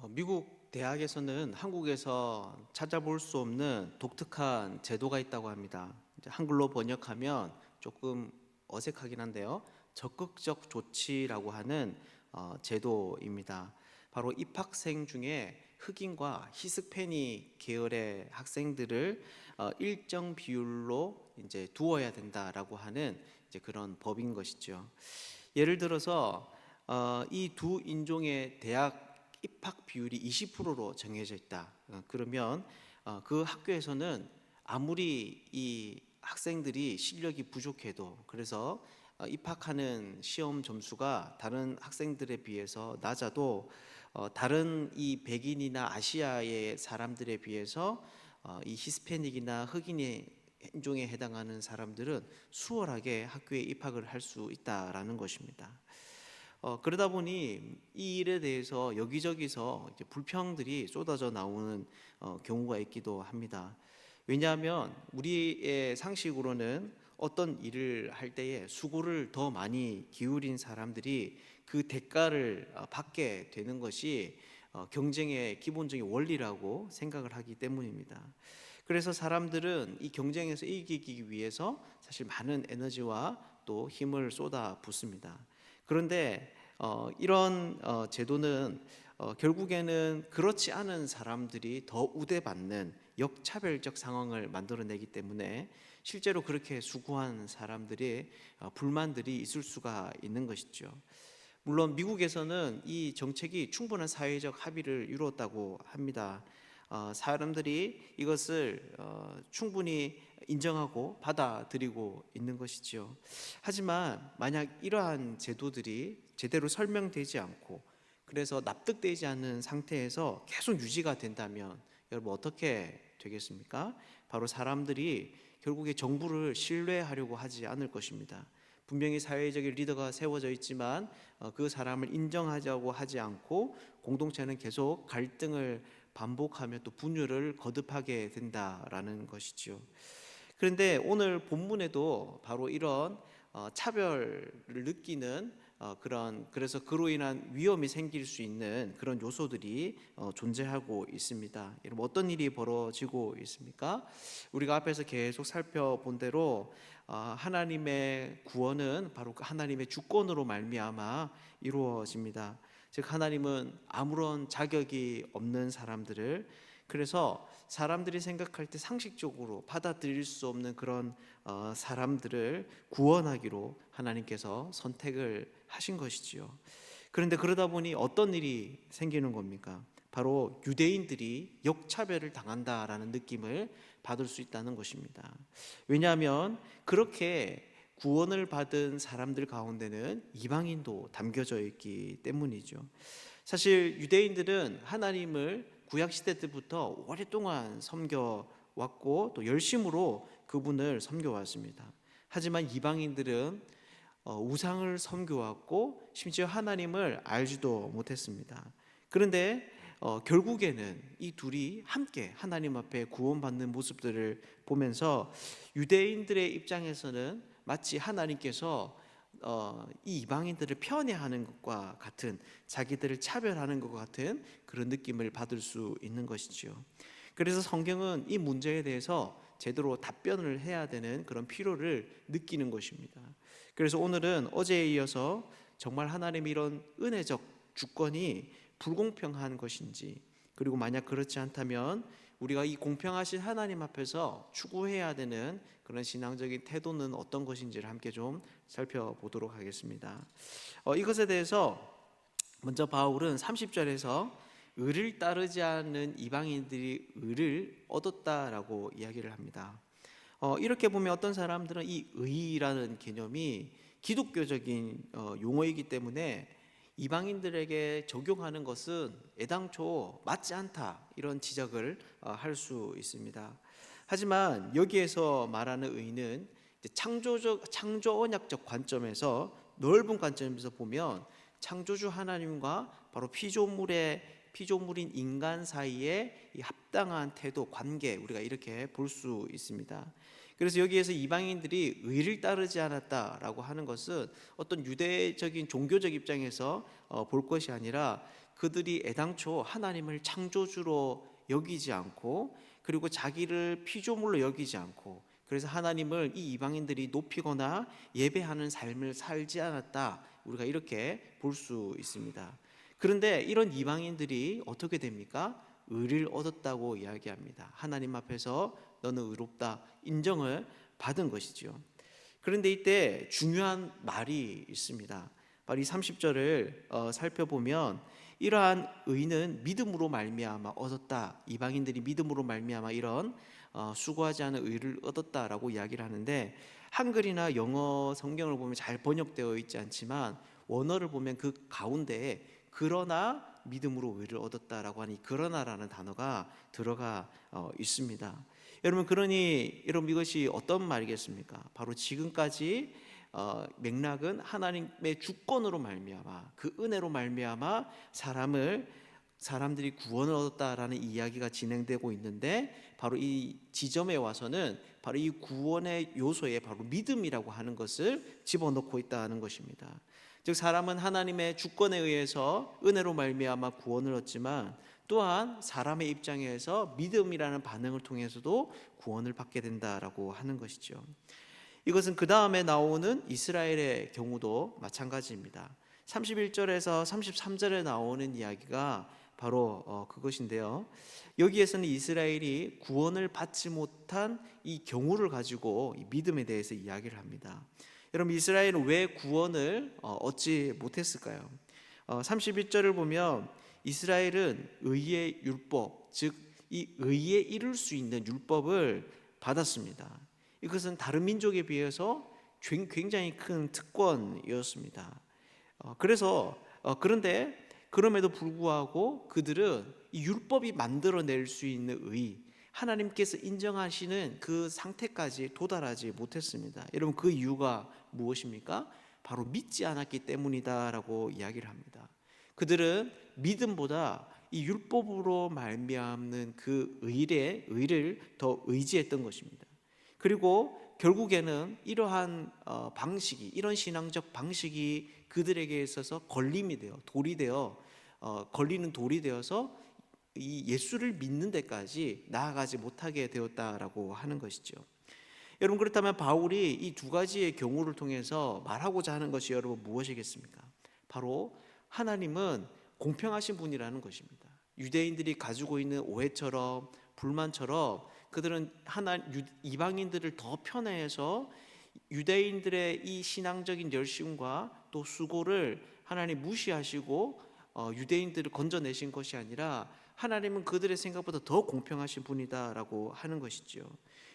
미국 대학에서는 한국에서 찾아볼 수 없는 독특한 제도가 있다고 합니다. 이제 한글로 번역하면 조금 어색하긴 한데요. 적극적 조치라고 하는 제도입니다. 바로 입학생 중에 흑인과 히스패닉 계열의 학생들을 일정 비율로 이제 두어야 된다라고 하는 이제 그런 법인 것이죠. 예를 들어서 이 두 인종의 대학 입학 비율이 20%로 정해져 있다. 그러면 그 학교에서는 아무리 이 학생들이 실력이 부족해도 그래서 입학하는 시험 점수가 다른 학생들에 비해서 낮아도 다른 이 백인이나 아시아의 사람들에 비해서 이 히스패닉이나 흑인의 인종에 해당하는 사람들은 수월하게 학교에 입학을 할 수 있다라는 것입니다. 그러다 보니 이 일에 대해서 여기저기서 이제 불평들이 쏟아져 나오는 경우가 있기도 합니다. 왜냐하면 우리의 상식으로는 어떤 일을 할 때에 수고를 더 많이 기울인 사람들이 그 대가를 받게 되는 것이 경쟁의 기본적인 원리라고 생각을 하기 때문입니다. 그래서 사람들은 이 경쟁에서 이기기 위해서 사실 많은 에너지와 또 힘을 쏟아 붓습니다. 그런데 이런 제도는 결국에는 그렇지 않은 사람들이 더 우대받는 역차별적 상황을 만들어내기 때문에 실제로 그렇게 수고한 사람들의 불만들이 있을 수가 있는 것이죠. 물론 미국에서는 이 정책이 충분한 사회적 합의를 이루었다고 합니다. 사람들이 이것을 충분히 인정하고 받아들이고 있는 것이지요. 하지만 만약 이러한 제도들이 제대로 설명되지 않고 그래서 납득되지 않는 상태에서 계속 유지가 된다면 여러분 어떻게 되겠습니까? 바로 사람들이 결국에 정부를 신뢰하려고 하지 않을 것입니다. 분명히 사회적인 리더가 세워져 있지만 그 사람을 인정하자고 하지 않고 공동체는 계속 갈등을 반복하며 또 분열을 거듭하게 된다라는 것이죠. 그런데 오늘 본문에도 바로 이런 차별을 느끼는 그래서 그로 인한 위험이 생길 수 있는 그런 요소들이 존재하고 있습니다. 여러분 어떤 일이 벌어지고 있습니까? 우리가 앞에서 계속 살펴본 대로 하나님의 구원은 바로 하나님의 주권으로 말미암아 이루어집니다. 즉 하나님은 아무런 자격이 없는 사람들을 그래서 사람들이 생각할 때 상식적으로 받아들일 수 없는 그런 사람들을 구원하기로 하나님께서 선택을 하신 것이지요. 그런데 그러다 보니 어떤 일이 생기는 겁니까? 바로 유대인들이 역차별을 당한다라는 느낌을 받을 수 있다는 것입니다. 왜냐하면 그렇게 구원을 받은 사람들 가운데는 이방인도 담겨져 있기 때문이죠. 사실 유대인들은 하나님을 구약시대 때부터 오랫동안 섬겨왔고 또 열심으로 그분을 섬겨왔습니다. 하지만 이방인들은 우상을 섬겨왔고 심지어 하나님을 알지도 못했습니다. 그런데 결국에는 이 둘이 함께 하나님 앞에 구원받는 모습들을 보면서 유대인들의 입장에서는 마치 하나님께서 이 이방인들을 편애하는 것과 같은 자기들을 차별하는 것 같은 그런 느낌을 받을 수 있는 것이지요. 그래서 성경은 이 문제에 대해서 제대로 답변을 해야 되는 그런 필요를 느끼는 것입니다. 그래서 오늘은 어제에 이어서 정말 하나님의 이런 은혜적 주권이 불공평한 것인지 그리고 만약 그렇지 않다면 우리가 이 공평하신 하나님 앞에서 추구해야 되는 그런 신앙적인 태도는 어떤 것인지를 함께 좀 살펴보도록 하겠습니다. 이것에 대해서 먼저 바울은 30절에서 의를 따르지 않는 이방인들이 의를 얻었다라고 이야기를 합니다. 이렇게 보면 어떤 사람들은 이 의라는 개념이 기독교적인 용어이기 때문에 이방인들에게 적용하는 것은 애당초 맞지 않다 이런 지적을 할 수 있습니다. 하지만 여기에서 말하는 의는 창조 언약적 관점에서 넓은 관점에서 보면 창조주 하나님과 바로 피조물인 인간 사이의 이 합당한 태도, 관계 우리가 이렇게 볼 수 있습니다. 그래서 여기에서 이방인들이 의를 따르지 않았다라고 하는 것은 어떤 유대적인 종교적 입장에서 볼 것이 아니라 그들이 애당초 하나님을 창조주로 여기지 않고, 그리고 자기를 피조물로 여기지 않고, 그래서 하나님을 이 이방인들이 높이거나 예배하는 삶을 살지 않았다, 우리가 이렇게 볼 수 있습니다. 그런데 이런 이방인들이 어떻게 됩니까? 의를 얻었다고 이야기합니다. 하나님 앞에서 너는 의롭다 인정을 받은 것이지요. 그런데 이때 중요한 말이 있습니다. 바로 이 30절을 살펴보면, 이러한 의는 믿음으로 말미암아 얻었다, 이방인들이 믿음으로 말미암아 이런 수고하지 않은 의를 얻었다라고 이야기를 하는데, 한글이나 영어 성경을 보면 잘 번역되어 있지 않지만 원어를 보면 그 가운데에 그러나 믿음으로 의를 얻었다라고 하니 그러나라는 단어가 들어가 있습니다. 여러분, 그러니 여러분, 이것이 어떤 말이겠습니까? 바로 지금까지 맥락은 하나님의 주권으로 말미암아, 그 은혜로 말미암아 사람들이 구원을 얻었다라는 이야기가 진행되고 있는데, 바로 이 지점에 와서는 바로 이 구원의 요소에 바로 믿음이라고 하는 것을 집어넣고 있다는 것입니다. 즉, 사람은 하나님의 주권에 의해서 은혜로 말미암아 구원을 얻지만, 또한 사람의 입장에서 믿음이라는 반응을 통해서도 구원을 받게 된다라고 하는 것이죠. 이것은 그 다음에 나오는 이스라엘의 경우도 마찬가지입니다. 31절에서 33절에 나오는 이야기가 바로 그것인데요. 여기에서는 이스라엘이 구원을 받지 못한 이 경우를 가지고 이 믿음에 대해서 이야기를 합니다. 여러분, 이스라엘은 왜 구원을 얻지 못했을까요? 31절을 보면 이스라엘은 의의 율법, 즉 이 의에 이룰 수 있는 율법을 받았습니다. 이것은 다른 민족에 비해서 굉장히 큰 특권이었습니다. 그런데 그럼에도 불구하고 그들은 이 율법이 만들어낼 수 있는 의, 하나님께서 인정하시는 그 상태까지 도달하지 못했습니다. 여러분, 그 이유가 무엇입니까? 바로 믿지 않았기 때문이다라고 이야기를 합니다. 그들은 믿음보다 이 율법으로 말미암는 그 의를 더 의지했던 것입니다. 그리고 결국에는 이러한 이런 신앙적 방식이 그들에게 있어서 걸림이 되어 걸리는 돌이 되어서 이 예수를 믿는 데까지 나아가지 못하게 되었다라고 하는 것이죠. 여러분, 그렇다면 바울이 이 두 가지의 경우를 통해서 말하고자 하는 것이 여러분 무엇이겠습니까? 바로 하나님은 공평하신 분이라는 것입니다. 유대인들이 가지고 있는 오해처럼 불만처럼 그들은 이방인들을 더 편애해서 유대인들의 이 신앙적인 열심과 또 수고를 하나님 무시하시고 유대인들을 건져내신 것이 아니라, 하나님은 그들의 생각보다 더 공평하신 분이다라고 하는 것이죠.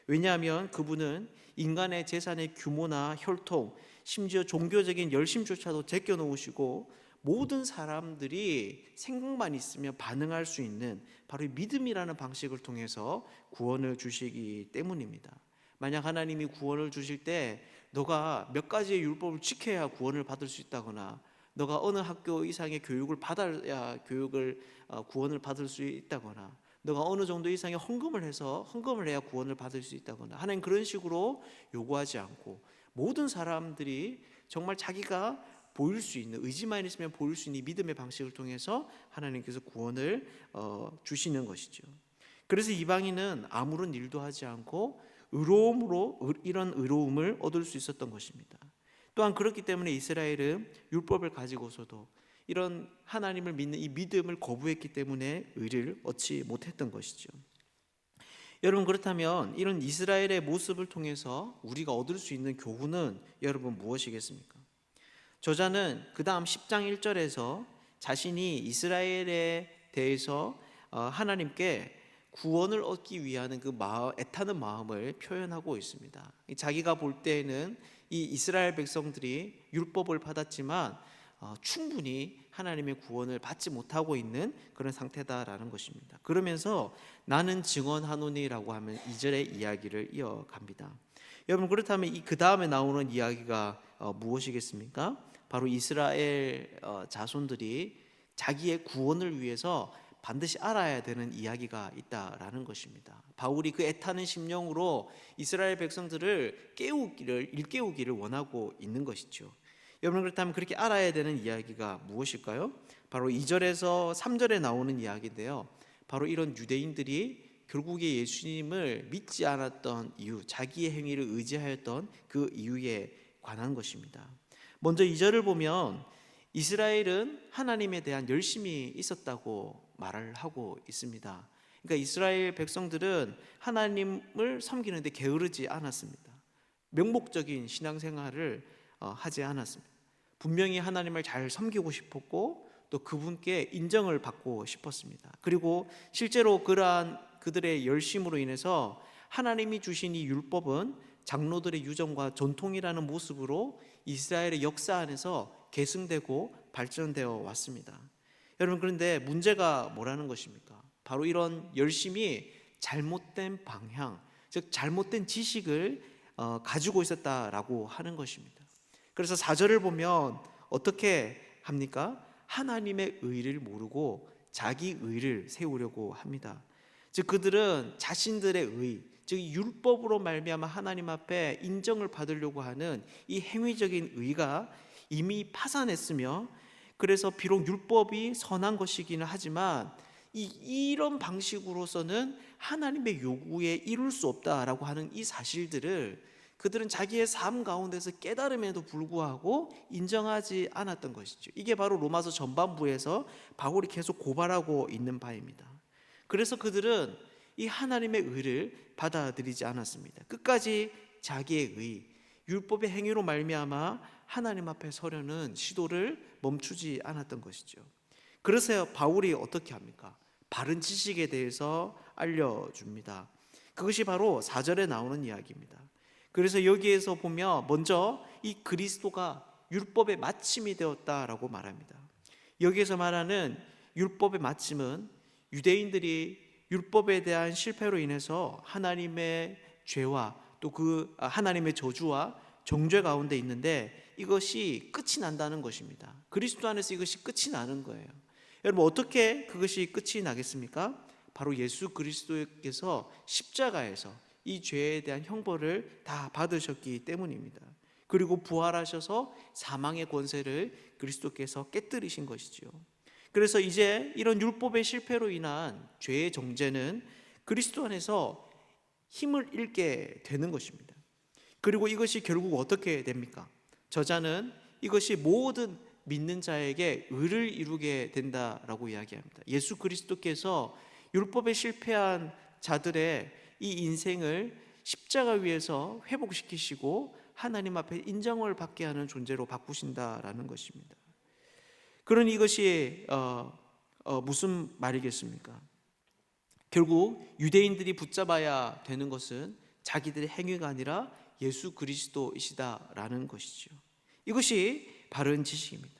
왜냐하면 그분은 인간의 재산의 규모나 혈통, 심지어 종교적인 열심조차도 제껴놓으시고, 모든 사람들이 생각만 있으면 반응할 수 있는 바로 이 믿음이라는 방식을 통해서 구원을 주시기 때문입니다. 만약 하나님이 구원을 주실 때 너가 몇 가지의 율법을 지켜야 구원을 받을 수 있다거나, 너가 어느 학교 이상의 교육을 받아야 구원을 받을 수 있다거나, 너가 어느 정도 이상의 헌금을 해야 구원을 받을 수 있다거나, 하나님 그런 식으로 요구하지 않고, 모든 사람들이 정말 자기가 보일 수 있는, 의지만 있으면 보일 수 있는 믿음의 방식을 통해서 하나님께서 구원을 주시는 것이죠. 그래서 이방인은 아무런 일도 하지 않고 의로움으로 이런 의로움을 얻을 수 있었던 것입니다. 또한 그렇기 때문에 이스라엘은 율법을 가지고서도 이런 하나님을 믿는 이 믿음을 거부했기 때문에 의를 얻지 못했던 것이죠. 여러분, 그렇다면 이런 이스라엘의 모습을 통해서 우리가 얻을 수 있는 교훈은 여러분 무엇이겠습니까? 저자는 그 다음 10장 1절에서 자신이 이스라엘에 대해서 하나님께 구원을 얻기 위한 그 애타는 마음을 표현하고 있습니다. 자기가 볼 때에는 이 이스라엘 백성들이 율법을 받았지만 충분히 하나님의 구원을 받지 못하고 있는 그런 상태다라는 것입니다. 그러면서 나는 증언하노니라고 하면 2절의 이야기를 이어갑니다. 여러분, 그렇다면 그 다음에 나오는 이야기가 무엇이겠습니까? 바로 이스라엘 자손들이 자기의 구원을 위해서 반드시 알아야 되는 이야기가 있다라는 것입니다. 바울이 그 애타는 심령으로 이스라엘 백성들을 일깨우기를 원하고 있는 것이죠. 여러분, 그렇다면 그렇게 알아야 되는 이야기가 무엇일까요? 바로 2절에서 3절에 나오는 이야기인데요. 바로 이런 유대인들이 결국에 예수님을 믿지 않았던 이유, 자기의 행위를 의지하였던 그 이유에 관한 것입니다. 먼저 2절을 보면 이스라엘은 하나님에 대한 열심이 있었다고 말을 하고 있습니다. 그러니까 이스라엘 백성들은 하나님을 섬기는데 게으르지 않았습니다. 명목적인 신앙생활을 하지 않았습니다. 분명히 하나님을 잘 섬기고 싶었고 또 그분께 인정을 받고 싶었습니다. 그리고 실제로 그러한 그들의 열심으로 인해서 하나님이 주신 이 율법은 장로들의 유전과 전통이라는 모습으로 이스라엘의 역사 안에서 계승되고 발전되어 왔습니다. 여러분, 그런데 문제가 뭐라는 것입니까? 바로 이런 열심이 잘못된 방향, 즉 잘못된 지식을 가지고 있었다라고 하는 것입니다. 그래서 4절을 보면 어떻게 합니까? 하나님의 의를 모르고 자기 의를 세우려고 합니다. 즉 그들은 자신들의 의, 즉 율법으로 말미암아 하나님 앞에 인정을 받으려고 하는 이 행위적인 의가 이미 파산했으며, 그래서 비록 율법이 선한 것이기는 하지만 이런 방식으로서는 하나님의 요구에 이룰 수 없다라고 하는 이 사실들을 그들은 자기의 삶 가운데서 깨달음에도 불구하고 인정하지 않았던 것이죠. 이게 바로 로마서 전반부에서 바울이 계속 고발하고 있는 바입니다. 그래서 그들은 이 하나님의 의를 받아들이지 않았습니다. 끝까지 자기의 의, 율법의 행위로 말미암아 하나님 앞에 서려는 시도를 멈추지 않았던 것이죠. 그래서 바울이 어떻게 합니까? 바른 지식에 대해서 알려줍니다. 그것이 바로 4절에 나오는 이야기입니다. 그래서 여기에서 보면 먼저 이 그리스도가 율법의 마침이 되었다라고 말합니다. 여기에서 말하는 율법의 마침은 유대인들이 율법에 대한 실패로 인해서 하나님의 죄와 또 그 하나님의 저주와 정죄 가운데 있는데 이것이 끝이 난다는 것입니다. 그리스도 안에서 이것이 끝이 나는 거예요. 여러분, 어떻게 그것이 끝이 나겠습니까? 바로 예수 그리스도께서 십자가에서 이 죄에 대한 형벌을 다 받으셨기 때문입니다. 그리고 부활하셔서 사망의 권세를 그리스도께서 깨뜨리신 것이지요. 그래서 이제 이런 율법의 실패로 인한 죄의 정죄는 그리스도 안에서 힘을 잃게 되는 것입니다. 그리고 이것이 결국 어떻게 됩니까? 저자는 이것이 모든 믿는 자에게 의를 이루게 된다라고 이야기합니다. 예수 그리스도께서 율법에 실패한 자들의 이 인생을 십자가 위에서 회복시키시고 하나님 앞에 인정을 받게 하는 존재로 바꾸신다라는 것입니다. 그러니 이것이 무슨 말이겠습니까? 결국 유대인들이 붙잡아야 되는 것은 자기들의 행위가 아니라 예수 그리스도이시다라는 것이죠. 이것이 바른 지식입니다.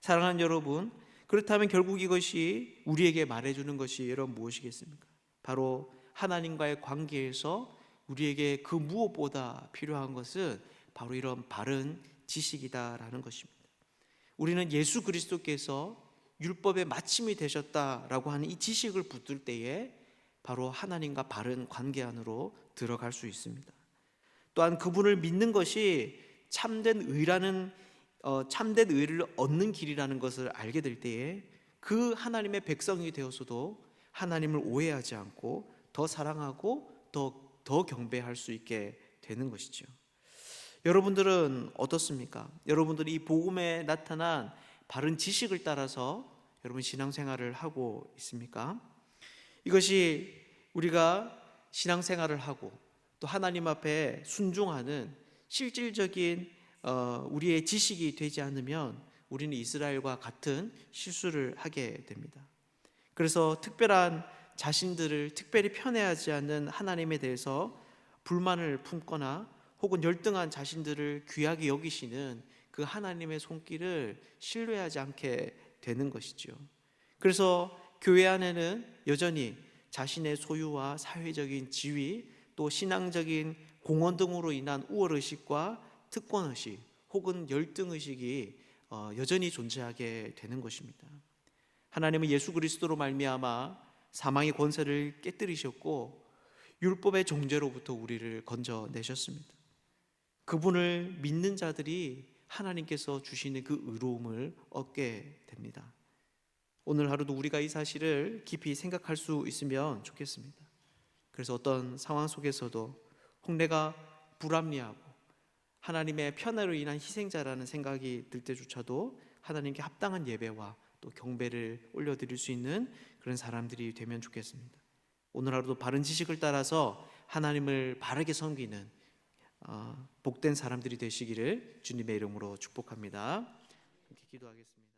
사랑하는 여러분, 그렇다면 결국 이것이 우리에게 말해주는 것이 여러분 무엇이겠습니까? 바로 하나님과의 관계에서 우리에게 그 무엇보다 필요한 것은 바로 이런 바른 지식이다라는 것입니다. 우리는 예수 그리스도께서 율법의 마침이 되셨다라고 하는 이 지식을 붙들 때에 바로 하나님과 바른 관계 안으로 들어갈 수 있습니다. 또한 그분을 믿는 것이 참된 의라는 참된 의를 얻는 길이라는 것을 알게 될 때에 그 하나님의 백성이 되어서도 하나님을 오해하지 않고 더 사랑하고 더 경배할 수 있게 되는 것이죠. 여러분들은 어떻습니까? 여러분들이 이 복음에 나타난 바른 지식을 따라서 여러분 신앙생활을 하고 있습니까? 이것이 우리가 신앙생활을 하고 또 하나님 앞에 순종하는 실질적인 우리의 지식이 되지 않으면 우리는 이스라엘과 같은 실수를 하게 됩니다. 그래서 특별한 자신들을 특별히 편애하지 않는 하나님에 대해서 불만을 품거나 혹은 열등한 자신들을 귀하게 여기시는 그 하나님의 손길을 신뢰하지 않게 되는 것이죠. 그래서 교회 안에는 여전히 자신의 소유와 사회적인 지위 또 신앙적인 공헌 등으로 인한 우월의식과 특권의식 혹은 열등의식이 여전히 존재하게 되는 것입니다. 하나님은 예수 그리스도로 말미암아 사망의 권세를 깨뜨리셨고 율법의 정죄로부터 우리를 건져내셨습니다. 그분을 믿는 자들이 하나님께서 주시는 그 의로움을 얻게 됩니다. 오늘 하루도 우리가 이 사실을 깊이 생각할 수 있으면 좋겠습니다. 그래서 어떤 상황 속에서도 혹 내가 불합리하고 하나님의 편애로 인한 희생자라는 생각이 들 때조차도 하나님께 합당한 예배와 또 경배를 올려드릴 수 있는 그런 사람들이 되면 좋겠습니다. 오늘 하루도 바른 지식을 따라서 하나님을 바르게 섬기는 복된 사람들이 되시기를 주님의 이름으로 축복합니다. 함께 기도하겠습니다.